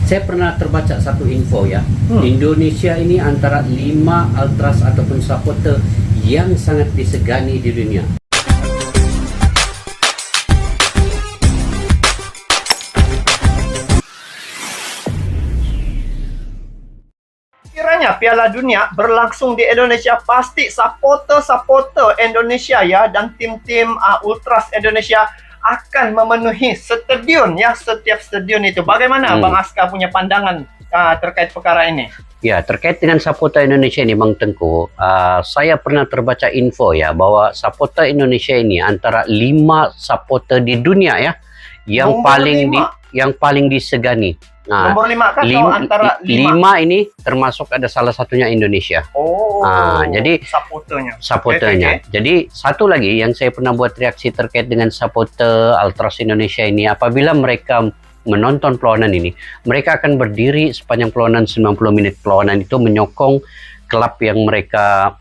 Saya pernah terbaca satu info ya. Indonesia ini antara 5 ultras ataupun supporter yang sangat disegani di dunia. Kiranya Piala Dunia berlangsung di Indonesia, pasti supporter Indonesia ya dan tim-tim ultras Indonesia akan memenuhi stadion ya, setiap stadion itu. Bagaimana Bang Aska punya pandangan terkait perkara ini? Ya, terkait dengan supporter Indonesia ini, Bang Tengku, saya pernah terbaca info ya bahwa supporter Indonesia ini antara 5 supporter di dunia ya yang paling disegani. Nah, nomor 5 kan atau antara 5 ini termasuk ada salah satunya Indonesia. Jadi supporternya. Okay. Jadi satu lagi yang saya pernah buat reaksi terkait dengan supporter Ultras Indonesia ini, apabila mereka menonton perlawanan ini, mereka akan berdiri sepanjang perlawanan 90 menit perlawanan itu menyokong klub yang mereka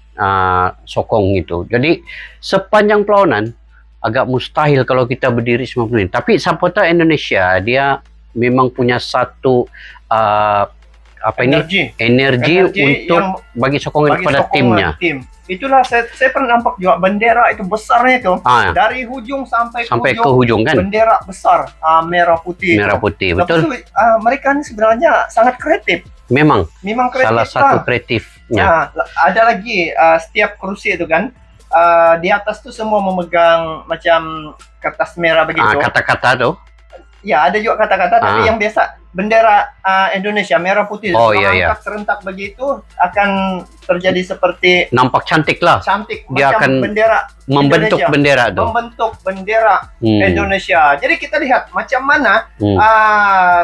sokong gitu. Jadi sepanjang perlawanan agak mustahil kalau kita berdiri 90 menit. Tapi supporter Indonesia dia memang punya satu energi untuk bagi sokongan kepada timnya. Itulah saya pernah nampak juga bendera itu besarnya itu dari hujung sampai ke hujung kan, bendera besar merah putih. Betul. Mereka ini sebenarnya sangat kreatif. Memang kreatif, salah satu kreatifnya. Ada lagi setiap kursi itu kan di atas tuh semua memegang macam kertas merah begitu. Kata-kata tuh. Ya, ada juga kata-kata, tapi yang biasa bendera Indonesia merah putih. Angkat serentak begitu akan terjadi seperti nampak cantik lah. Cantik. Dia akan bendera membentuk bendera tuh. Membentuk bendera Indonesia. Jadi kita lihat macam mana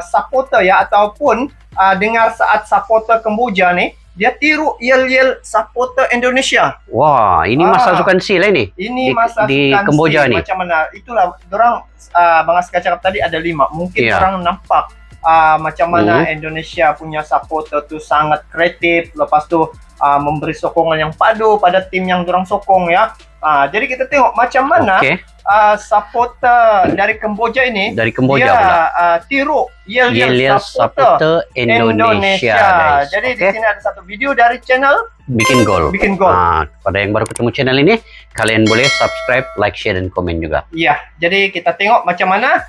supporter ya ataupun dengar saat supporter Kamboja nih, dia tiru yel-yel supporter Indonesia. Wah, ini masa sukan sil ini. Ini masa di Kamboja nih. Macam mana? Itulah orang Bang Aska cakap tadi ada 5. Mungkin orang nampak macam mana Indonesia punya supporter tuh sangat kreatif. Lepas tuh memberi sokongan yang padu pada tim yang orang sokong ya. Jadi kita tengok macam mana supporter dari Kamboja ini. Dia tiru yel-yel supporter Indonesia. Jadi di sini ada satu video dari channel Bikin Gol. Pada yang baru ketemu channel ini, kalian boleh subscribe, like, share, dan komen juga. Iya, jadi kita tengok macam mana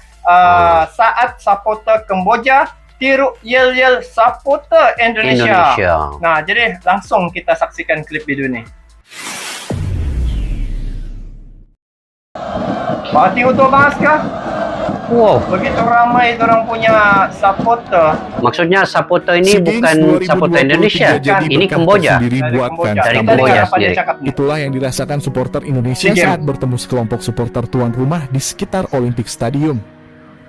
saat supporter Kamboja tiru yel-yel supporter Indonesia. Nah, jadi langsung kita saksikan klip video ini. Tengok tuh Bang Aska. Wow, begitu ramai orang punya supporter. Maksudnya supporter ini bukan supporter Indonesia, ini Kamboja. Dari Kamboja sendiri. Itulah yang dirasakan supporter Indonesia saat bertemu sekelompok supporter tuan rumah di sekitar Olympic Stadium.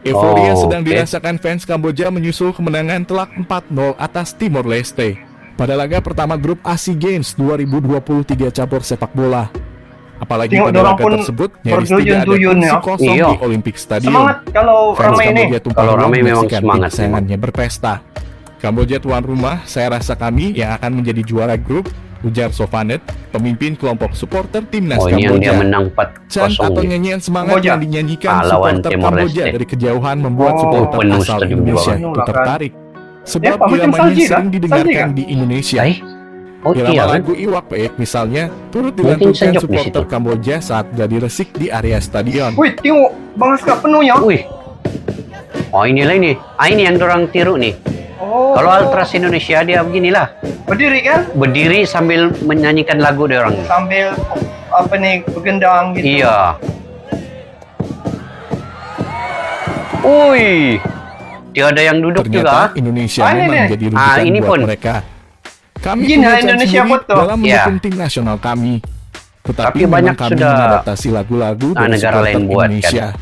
Euforia sedang dirasakan fans Kamboja menyusul kemenangan telak 4-0 atas Timor Leste pada laga pertama grup ASEAN Games 2023 cabur sepak bola. Apalagi pada laga tersebut nyaris tidak ada kursi kosong di Olympic Stadium. Semangat kalau ramai ini. Kalau ramai memang semangat. Sayangannya berpesta. Kamboja tuan rumah, saya rasa kami yang akan menjadi juara grup, ujar Sovanet, pemimpin kelompok supporter timnas Kamboja. Ini yang dia menang 4-0. Atau nyanyian semangat yang dinyanyikan supporter Kamboja dari kejauhan membuat supporter asal Indonesia itu tertarik. Sebab iramanya sering didengarkan di Indonesia. Irama lagu Iwak Peek misalnya turut dilantunkan supporter Kamboja saat gladi resik di area stadion. Wih, tengok Bang Aska penuhnya. Wih. Inilah ini. Ini yang dorang tiru nih. Kalau Ultras Indonesia dia beginilah. Berdiri kan? Berdiri sambil menyanyikan lagu dia orang. Sambil bergendang gitu. Iya. Wih. Dia ada yang duduk ternyata juga. Indonesia memang jadi rujukan ini buat pun mereka. Kami punya Indonesia dalam mendukung tim nasional kami. Tetapi memang kami mengadaptasi lagu-lagu dari supporter Indonesia.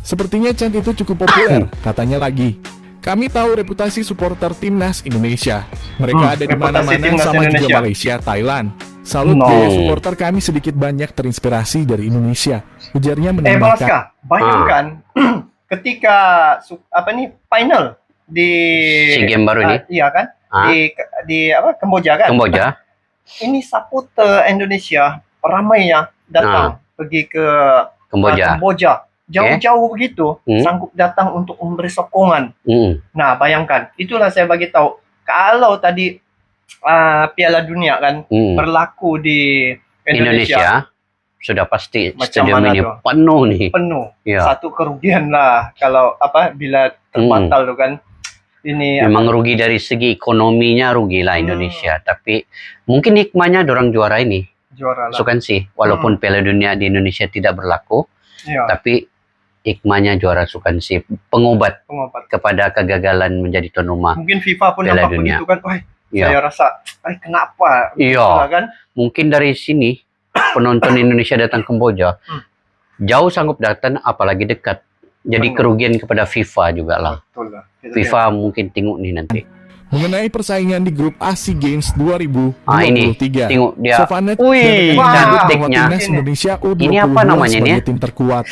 Sepertinya chant itu cukup populer, katanya lagi. Kami tahu reputasi supporter timnas Indonesia. Mereka ada di mana-mana sama juga Malaysia, Thailand. Salut gaya supporter kami sedikit banyak terinspirasi dari Indonesia. Ujarnya menambahkan. Bayangkan ketika final di SEA Games baru ini. Iya kan? Di Kamboja kan? Kamboja. Ini supporter Indonesia ramainya datang pergi ke Kamboja. jauh-jauh begitu sanggup datang untuk memberi sokongan. Nah, bayangkan, itulah saya bagi tahu. Kalau tadi Piala Dunia kan berlaku di Indonesia, sudah pasti stadium ini penuh nih. Penuh. Ya. Satu kerugian lah kalau bila terbatal tuh kan. Ini memang rugi dari segi ekonominya, rugi lah Indonesia. Tapi mungkin hikmahnya dorang juara ini. Juara lah. Sukan sih, walaupun Piala Dunia di Indonesia tidak berlaku, tapi hikmahnya juara sukan sih, pengobat kepada kegagalan menjadi tuan rumah. Mungkin FIFA pun nampak begitu kan, saya rasa, kenapa? Iya, kan? Mungkin dari sini penonton Indonesia datang Kamboja, jauh sanggup datang, apalagi dekat. Jadi kerugian kepada FIFA juga lah. FIFA mungkin tengok nih nanti. Mengenai persaingan di grup ASEAN Games 2023. Ini tengok dia. Cantiknya. Timnas Indonesia U22 ini apa namanya nih? Tim terkuat.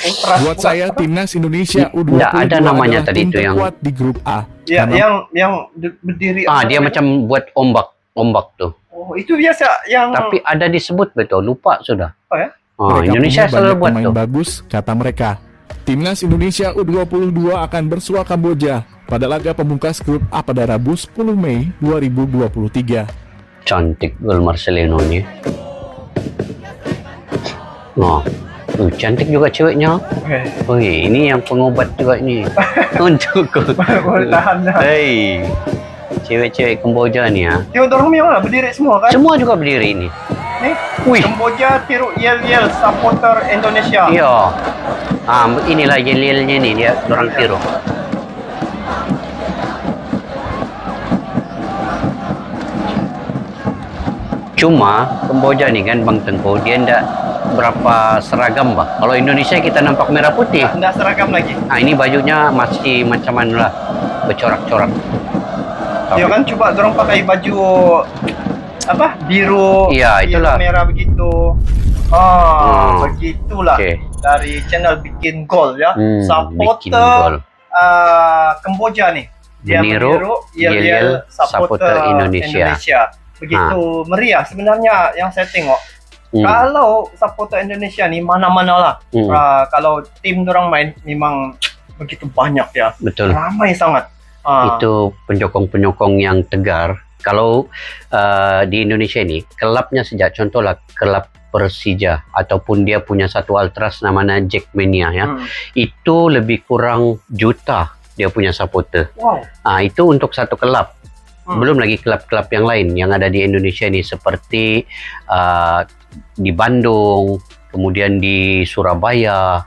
Buat saya timnas Indonesia U22 ada namanya tadi itu yang terkuat di grup A. Ya, yang berdiri. Dia macam buat ombak tuh. Oh, itu biasa yang. Tapi ada disebut betul, lupa sudah. Oh ya? Indonesia selalu buat tuh. Bagus kata mereka. Timnas Indonesia U22 akan bersua Kamboja pada laga pemungkas grup A pada Rabu 10 Mei 2023. Cantik gol Marcelino nih. Cantik juga ceweknya. Ini yang pengobat juga ini. Untuk cewek-cewek Kamboja nih ya. Dia orang memang berdiri semua kan? Semua juga berdiri ini. Kamboja tiru yel-yel supporter Indonesia. Iya. Inilah yel-yelnya nih, dia orang tiru. Cuma Kamboja nih kan Bang Tengku, dia ndak berapa seragam bah. Kalau Indonesia kita nampak merah putih. Ndak seragam lagi. Ini bajunya masih macam mana lah, bercorak-corak. Ya kan coba dorong pakai baju biru, iya itulah merah begitu. Begitulah. Dari channel Bikin Gol ya, supporter Kamboja nih. Dia meniru yel-yel supporter Indonesia. Begitu meriah sebenarnya yang saya tengok. Kalau supporter Indonesia nih mana-mana lah. Kalau tim dorang main memang begitu banyak ya. Betul. Ramai sangat. Itu penyokong-penyokong yang tegar. Kalau di Indonesia ini, klubnya sejak contohlah klub Persija ataupun dia punya satu ultras namanya Jackmania ya, itu lebih kurang juta dia punya supporter. Wow. Itu untuk satu klub. Belum lagi klub-klub yang lain yang ada di Indonesia ini seperti di Bandung, kemudian di Surabaya,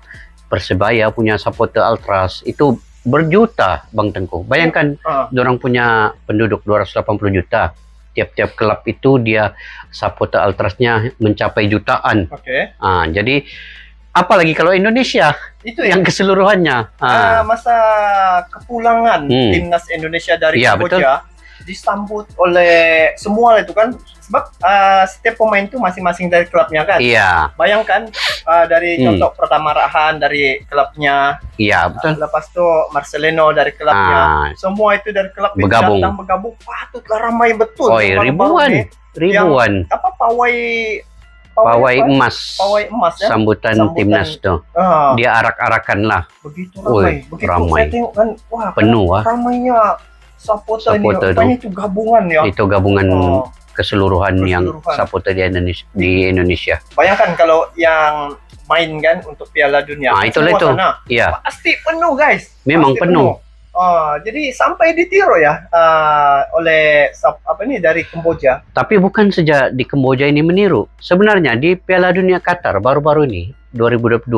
Persebaya punya supporter ultras itu berjuta Bang Tengku. Bayangkan dorang punya penduduk 280 juta. Tiap-tiap klub itu dia supporter ultrasnya mencapai jutaan. Jadi apalagi kalau Indonesia itu yang keseluruhannya. Masa kepulangan timnas Indonesia dari Kamboja disambut oleh semua itu kan, sebab setiap pemain itu masing-masing dari klubnya kan. Iya. Bayangkan dari contoh pertama Rahan dari klubnya. Iya betul. Lepas itu Marcelino dari klubnya. Semua itu dari klub yang datang bergabung. Patutlah ramai betul. Ribuan. Yang, pawai emas ya? Sambutan timnas tuh. Dia arak-arakan lah. Begitu ramai. Ramai. Saya tengok kan, penuh ramainya supporter ini itu gabungan ya. Itu gabungan keseluruhan yang supporter di Indonesia. Bayangkan kalau yang main kan untuk Piala Dunia. Itulah itu. Iya. Pasti penuh guys. Memang penuh. Jadi sampai ditiru ya oleh dari Kamboja. Tapi bukan saja di Kamboja ini meniru. Sebenarnya di Piala Dunia Qatar baru-baru ini 2022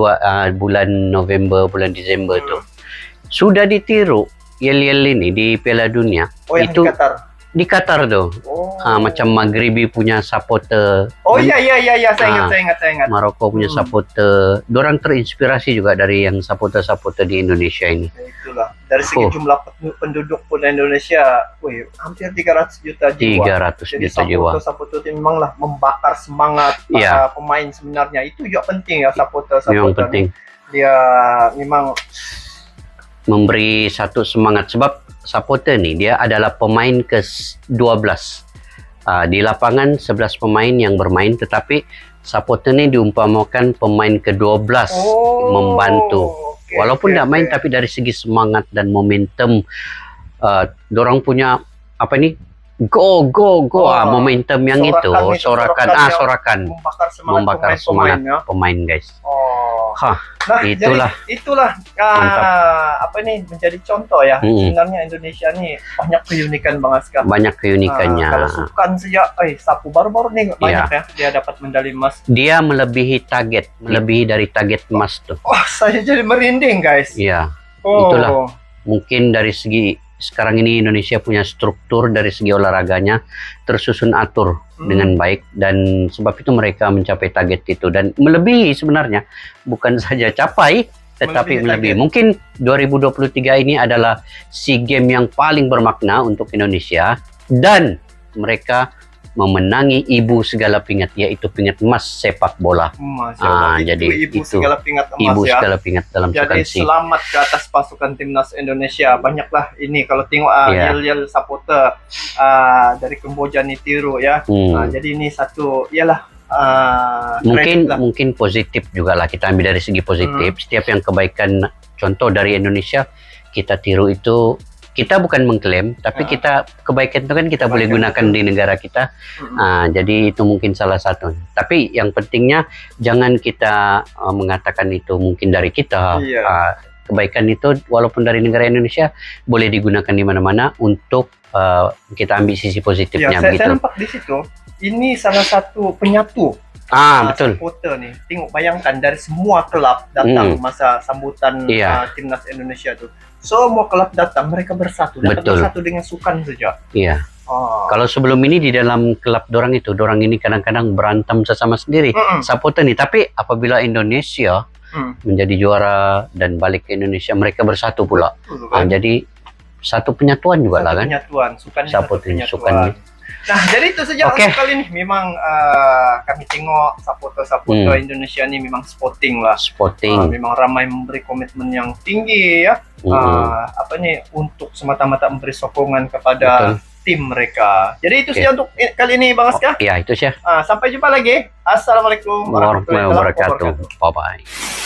bulan November, bulan Desember tuh sudah ditiru yel-yel ini di Piala Dunia. Itu di Qatar tuh. Macam Maghribi punya supporter. Iya, saya ingat. Maroko punya supporter. Dorang terinspirasi juga dari yang supporter di Indonesia ini. Itulah. Dari segi jumlah penduduk pun Indonesia, hampir 300 juta jiwa. 300 juta jiwa. Supporter itu memanglah membakar semangat para pemain sebenarnya. Itu juga penting ya supporter. Memang penting. Dia memang memberi satu semangat sebab supporter nih dia adalah pemain ke-12 di lapangan 11 pemain yang bermain, tetapi supporter ini diumpamakan pemain ke-12 membantu Walaupun tidak main, tapi dari segi semangat dan momentum, dorang punya apa ini? Go, momentum yang sorakan membakar semangat pemain, guys. Nah, itulah apa ini menjadi contoh ya. Sebenarnya Indonesia nih banyak keunikan Bang Aska. Banyak keunikannya. Kalau Sukan saja, Sapu baru-baru nih banyak ya dia dapat medali emas. Dia melebihi dari target emas tuh. Wah, saya jadi merinding, guys. Iya. Itulah. Mungkin dari segi sekarang ini Indonesia punya struktur dari segi olahraganya tersusun atur dengan baik, dan sebab itu mereka mencapai target itu dan melebihi, sebenarnya bukan saja capai tetapi melebihi. Mungkin 2023 ini adalah SEA Games yang paling bermakna untuk Indonesia, dan mereka memenangi ibu segala pingat, yaitu pingat emas sepak bola. Jadi ibu segala pingat emas ya. Segala pingat dalam jadi selamat ke atas pasukan timnas Indonesia. Banyaklah ini kalau tengok yel-yel supporter dari Kamboja nih tiru ya. Jadi ini satu ialah mungkin positif juga lah, kita ambil dari segi positif. Setiap yang kebaikan, contoh dari Indonesia kita tiru itu. Kita bukan mengklaim, tapi kita kebaikan itu kan kita boleh gunakan di negara kita. Jadi itu mungkin salah satu. Tapi yang pentingnya jangan kita mengatakan itu mungkin dari kita. Kebaikan itu walaupun dari negara Indonesia boleh digunakan di mana-mana untuk kita ambil sisi positifnya. Saya nampak di situ. Ini salah satu penyatu. Betul. Supporter nih. Tengok, bayangkan dari semua klub datang masa sambutan timnas Indonesia tuh. Semua klub datang, mereka bersatu, bersatu dengan Sukan saja. Iya. Kalau sebelum ini di dalam klub dorang ini kadang-kadang berantem sesama sendiri, supporter nih. Tapi apabila Indonesia menjadi juara dan balik ke Indonesia, mereka bersatu pula. Jadi satu penyatuan juga lah kan. Penyatuan, Sukan. Nah, jadi itu saja kali ini. Memang kami tengok supporter Indonesia ini memang sporting lah. Memang ramai memberi komitmen yang tinggi ya. Untuk semata-mata memberi sokongan kepada tim mereka. Jadi itu saja untuk kali ini Bang Aska. Iya, itu saja. Sampai jumpa lagi. Assalamualaikum warahmatullahi wabarakatuh. Bye-bye.